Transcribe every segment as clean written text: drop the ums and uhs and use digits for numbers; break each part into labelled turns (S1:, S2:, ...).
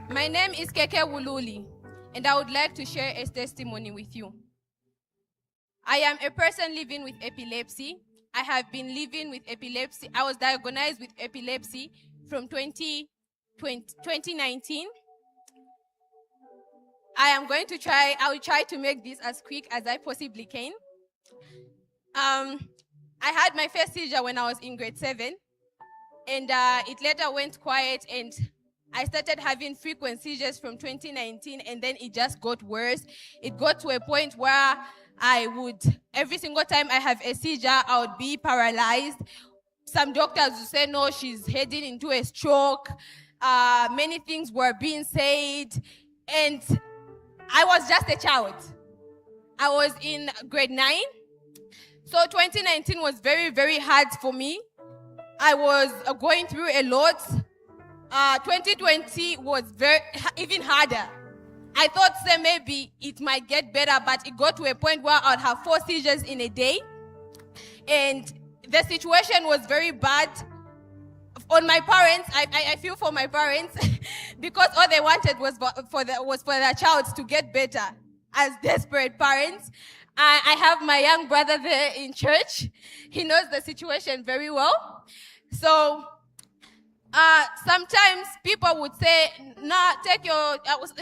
S1: My name is Khekhe Wululi, and I would like to share a testimony with you. I am a person living with epilepsy. I have been living with epilepsy. I was diagnosed with epilepsy from 2019. I will try to make this as quick as I possibly can. I had my first seizure when I was in grade 7, and it later went quiet, and I started having frequent seizures from 2019, and then it just got worse. It got to a point where every single time I have a seizure, I would be paralyzed. Some doctors would say, no, she's heading into a stroke. Many things were being said, and I was just a child. I was in grade 9. So 2019 was very, very hard for me. I was going through a lot. 2020 was even harder. I thought maybe it might get better, but it got to a point where I'd have 4 seizures in a day. And the situation was very bad. On my parents, I feel for my parents because all they wanted was for their child to get better as desperate parents. I have my young brother there in church. He knows the situation very well. So sometimes people would say, "No, take your."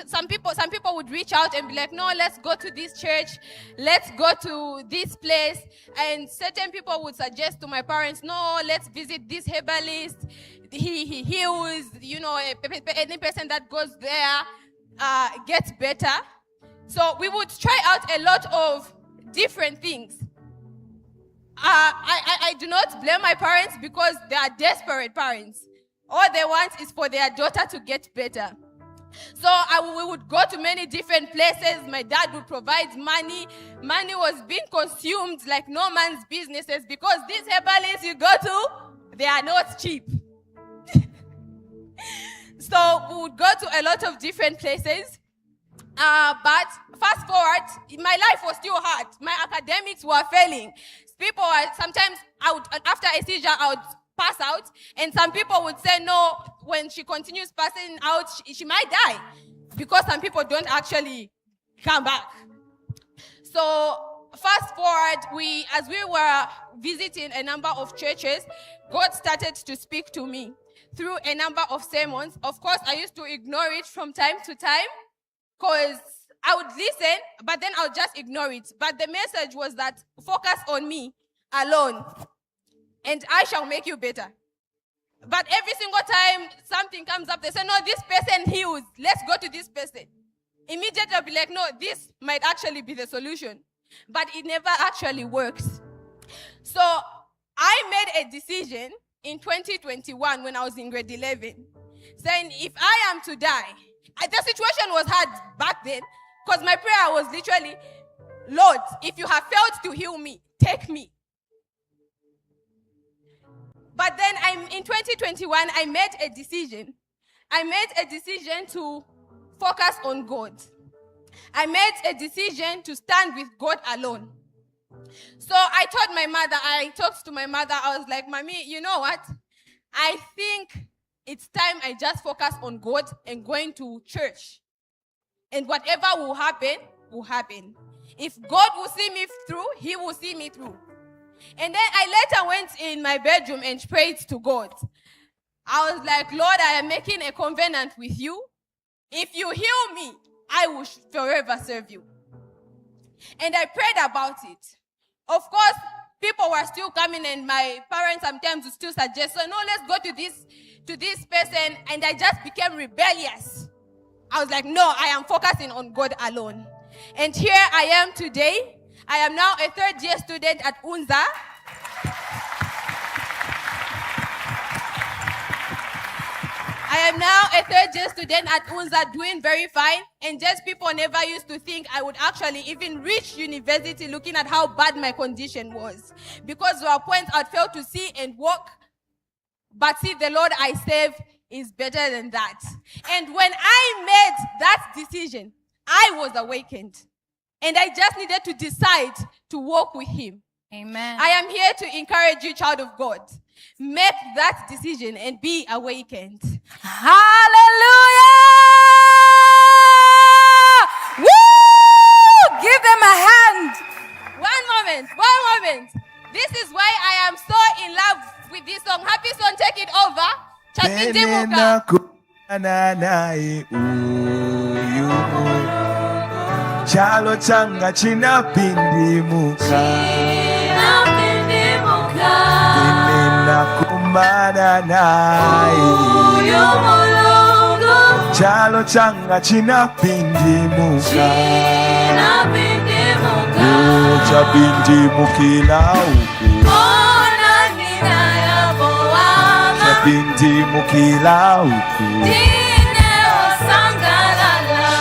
S1: Some people would reach out and be like, "No, let's go to this church. Let's go to this place." And certain people would suggest to my parents, "No, let's visit this herbalist. He heals. You know, any person that goes there gets better." So we would try out a lot of different things. I do not blame my parents because they are desperate parents. All they want is for their daughter to get better. So we would go to many different places. My dad would provide money. Money was being consumed like no man's businesses because these herbalists you go to, they are not cheap. So we would go to a lot of different places. But fast forward, my life was still hard. My academics were failing. Sometimes after a seizure, I would pass out. And some people would say, no, when she continues passing out, she might die. Because some people don't actually come back. So fast forward, as we were visiting a number of churches, God started to speak to me through a number of sermons. Of course, I used to ignore it from time to time, because I would listen, but then I would just ignore it. But the message was that focus on me alone, and I shall make you better. But every single time something comes up, they say, no, this person heals. Let's go to this person. Immediately I'll be like, no, this might actually be the solution. But it never actually works. So I made a decision in 2021 when I was in grade 11, saying if I am to die, the situation was hard back then because my prayer was literally, Lord, if you have failed to heal me, take me. But then in 2021, I made a decision. I made a decision to focus on God. I made a decision to stand with God alone. So I talked to my mother, I was like, Mommy, you know what? I think it's time I just focus on God and going to church. And whatever will happen, will happen. If God will see me through, He will see me through. And then I later went in my bedroom and prayed to God. I was like, Lord, I am making a covenant with you. If you heal me, I will forever serve you. And I prayed about it. Of course, people were still coming, and my parents sometimes would still suggest, so no, let's go to this person, and I just became rebellious. I was like, no, I am focusing on God alone. And here I am today. I am now a third-year student at UNZA. I am now a third-year student at UNZA, doing very fine. And just people never used to think I would actually even reach university, looking at how bad my condition was. Because there were points I'd fail to see and walk. But see, the Lord I serve is better than that. And when I made that decision, I was awakened. And I just needed to decide to walk with Him.
S2: Amen.
S1: I am here to encourage you, child of God. Make that decision and be awakened.
S2: Hallelujah!
S1: Chapindimuka.
S2: Naye uyu Chalo changa chinapindimuka Ninakumana naye uyu Chalo changa chinapindimuka Chapindimukila uku Chapindimukila uku